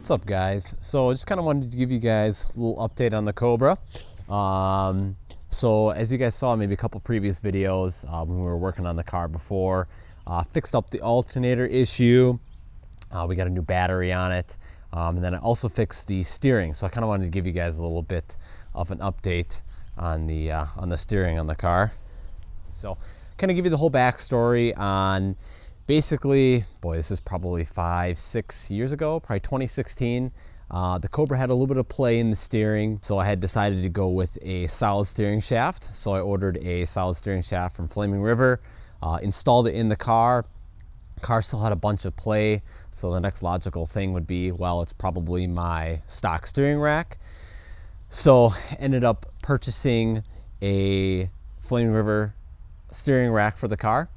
What's up, guys? So I just kind of wanted to give you guys a little update on the Cobra. So as you guys saw maybe a couple previous videos when we were working on the car before, fixed up the alternator issue. We got a new battery on it, and then I also fixed the steering. So I kind of wanted to give you guys a little bit of an update on the steering on the car. So kind of give you the whole backstory on basically, boy, this is probably 5-6 years ago, probably 2016. The Cobra had a little bit of play in the steering, so I had decided to go with a solid steering shaft. So I ordered a solid steering shaft from Flaming River, installed it in the car. Car still had a bunch of play, so the next logical thing would be, well, it's probably my stock steering rack. So ended up purchasing a Flaming River steering rack for the car.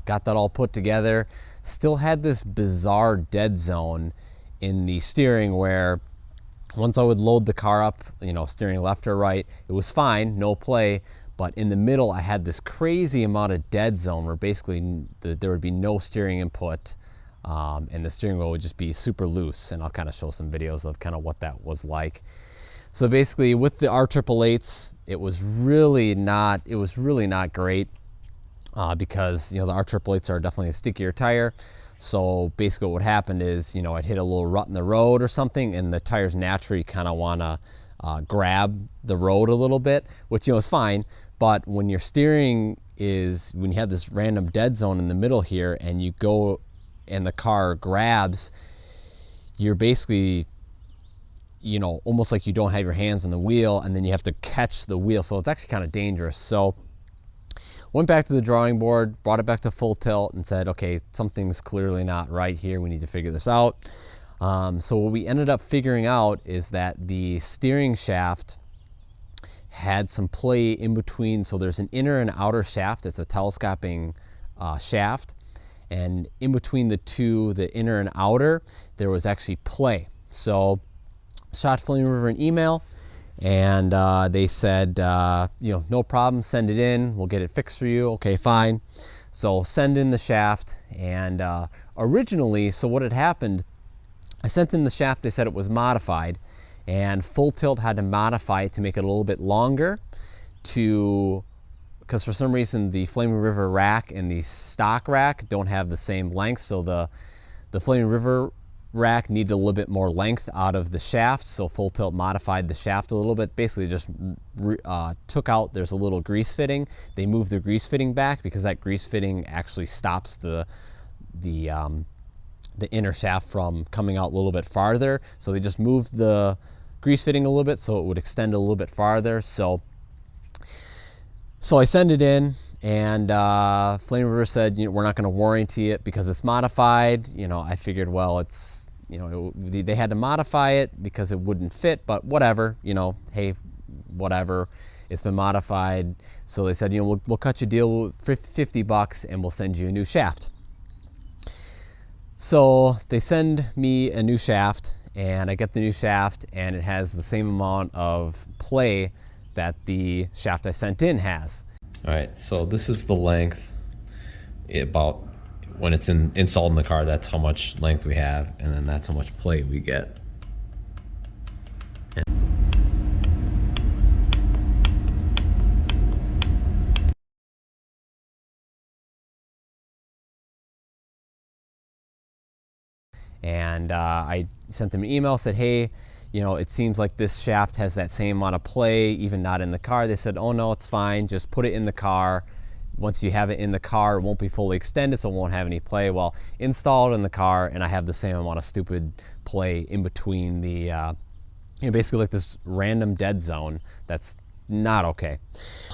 Got that all put together. Still had this bizarre dead zone in the steering where once I would load the car up, steering left or right, it was fine, no play. But in the middle, I had this crazy amount of dead zone where basically there would be no steering input, and the steering wheel would just be super loose. And I'll kind of show some videos of kind of what that was like. So basically, with the R888s, it was really not great. Because the R888s are definitely a stickier tire. So basically what happened is, I'd hit a little rut in the road or something, and the tires naturally kind of want to grab the road a little bit, which is fine. But when your steering when you have this random dead zone in the middle here, and you go and the car grabs, you're basically almost like you don't have your hands on the wheel, and then you have to catch the wheel. So it's actually kind of dangerous. So went back to the drawing board, brought it back to full tilt, and said, okay, something's clearly not right here. We need to figure this out. So what we ended up figuring out is that the steering shaft had some play in between. So there's an inner and outer shaft. It's a telescoping shaft. And in between the two, the inner and outer, there was actually play. So shot Flaming River an email. And they said, no problem, send it in. We'll get it fixed for you. Okay, fine. So send in the shaft. And originally, so what had happened, I sent in the shaft. They said it was modified. And Full Tilt had to modify it to make it a little bit longer because for some reason the Flaming River rack and the stock rack don't have the same length. So the Flaming River rack needed a little bit more length out of the shaft, so Full Tilt modified the shaft a little bit. Basically just took out, there's a little grease fitting. They moved the grease fitting back because that grease fitting actually stops the inner shaft from coming out a little bit farther. So they just moved the grease fitting a little bit so it would extend a little bit farther. So I sent it in, and Flame River said, we're not going to warranty it because it's modified. I figured, well, it's, they had to modify it because it wouldn't fit, but whatever, hey, whatever, it's been modified. So they said, we'll cut you a deal for $50 and we'll send you a new shaft. So they send me a new shaft, and I get the new shaft, and it has the same amount of play that the shaft I sent in has. All right, so this is the length about when it's installed in the car. That's how much length we have, and then that's how much play we get. And I sent them an email, said, hey, it seems like this shaft has that same amount of play, even not in the car. They said, oh no, it's fine, just put it in the car. Once you have it in the car, it won't be fully extended, so it won't have any play. Well, installed in the car, and I have the same amount of stupid play in between the, basically like this random dead zone that's not okay.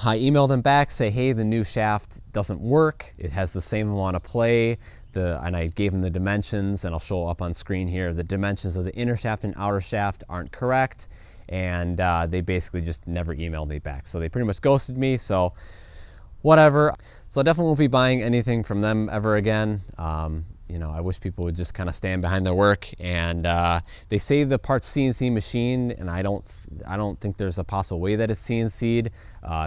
I emailed them back, say, hey, the new shaft doesn't work. It has the same amount of play. And I gave them the dimensions, and I'll show up on screen here. The dimensions of the inner shaft and outer shaft aren't correct, and they basically just never emailed me back. So they pretty much ghosted me, so whatever. So I definitely won't be buying anything from them ever again. I wish people would just kind of stand behind their work. And they say the part's CNC machined, and I don't think there's a possible way that it's CNC'd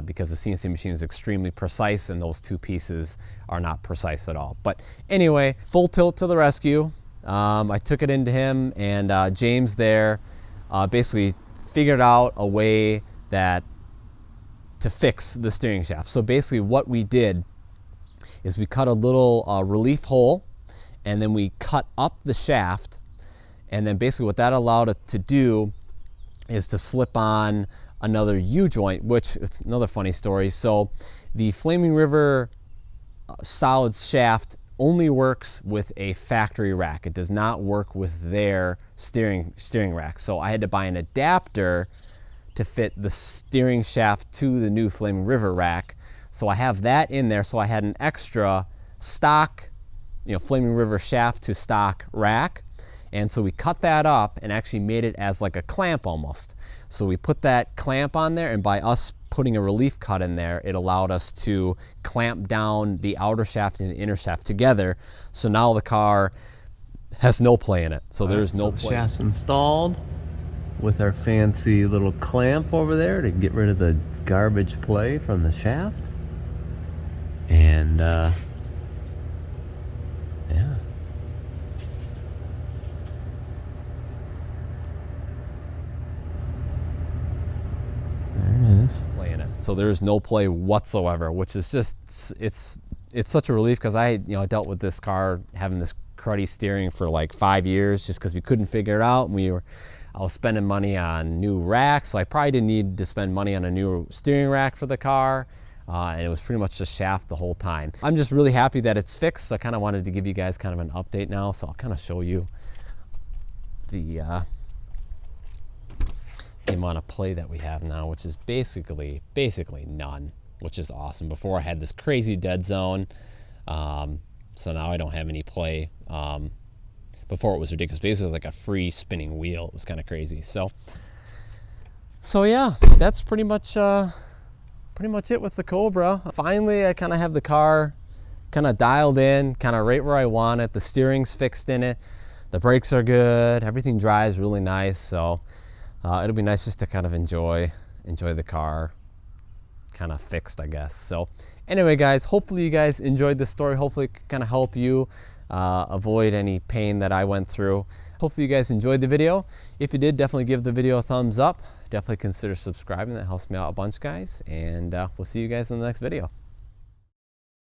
because the CNC machine is extremely precise, and those two pieces are not precise at all. But anyway, Full Tilt to the rescue. I took it into him, and James there basically figured out a way to fix the steering shaft. So basically what we did is we cut a little relief hole, and then we cut up the shaft, and then basically what that allowed it to do is to slip on another U-joint, which it's another funny story. So the Flaming River solid shaft only works with a factory rack. It does not work with their steering rack. So I had to buy an adapter to fit the steering shaft to the new Flaming River rack. So I have that in there. So I had an extra stock, Flaming River shaft to stock rack. And so we cut that up and actually made it as like a clamp almost. So we put that clamp on there, and by us putting a relief cut in there, it allowed us to clamp down the outer shaft and the inner shaft together. So now the car has no play in it. So there's no play. Shaft's installed with our fancy little clamp over there to get rid of the garbage play from the shaft. And yeah. Play in it. So there's no play whatsoever, which is just, it's such a relief, because I dealt with this car having this cruddy steering for like 5 years just because we couldn't figure it out. I was spending money on new racks, so I probably didn't need to spend money on a new steering rack for the car. And it was pretty much just shaft the whole time. I'm just really happy that it's fixed. So I kind of wanted to give you guys kind of an update now. So I'll kind of show you the amount of play that we have now, which is basically none, which is awesome. Before I had this crazy dead zone, so now I don't have any play. Before it was ridiculous. Basically, it was like a free spinning wheel. It was kind of crazy. So yeah, that's pretty much it with the Cobra. Finally, I kind of have the car kind of dialed in, kind of right where I want it. The steering's fixed in it. The brakes are good. Everything drives really nice. So it'll be nice just to kind of enjoy the car kind of fixed, I guess. So anyway, guys, hopefully you guys enjoyed this story. Hopefully it could kind of help you avoid any pain that I went through. Hopefully you guys enjoyed the video. If you did, definitely give the video a thumbs up. Definitely consider subscribing. That helps me out a bunch, guys. And we'll see you guys in the next video.